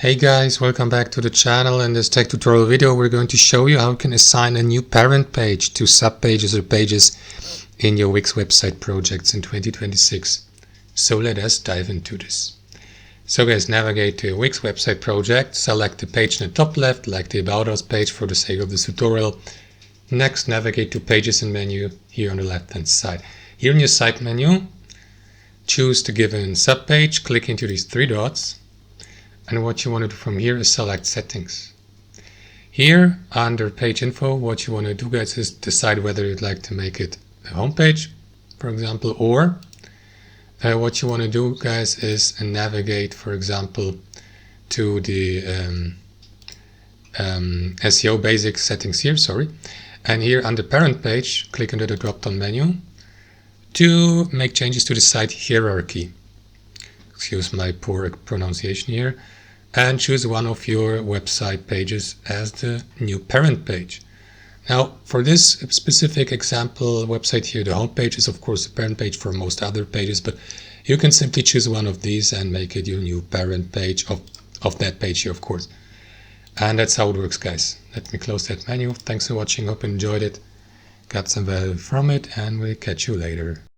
Hey guys, welcome back to the channel. In this tech tutorial video we're going to show you how you can assign a new parent page to subpages or pages in your Wix website projects in 2026. So let us dive into this. So guys, navigate to your Wix website project, select the page in the top left like the About Us page for the sake of this tutorial. Next, navigate to Pages and Menu here on the left hand side. Here in your site menu, choose the given subpage, click into these three dots. And what you want to do from here is select settings. Here under page info, what you want to do guys is decide whether you'd like to make it a home page, for example, or what you want to do guys is navigate, for example, to the SEO basic settings here, and here under parent page, click into the drop-down menu to make changes to the site hierarchy. Excuse my poor pronunciation here. And choose one of your website pages as the new parent page. Now, for this specific example website here, the home page is of course the parent page for most other pages, but you can simply choose one of these and make it your new parent page of that page here, of course. And that's how it works, guys. Let me close that menu. Thanks for watching. Hope you enjoyed it, got some value from it, and we'll catch you later.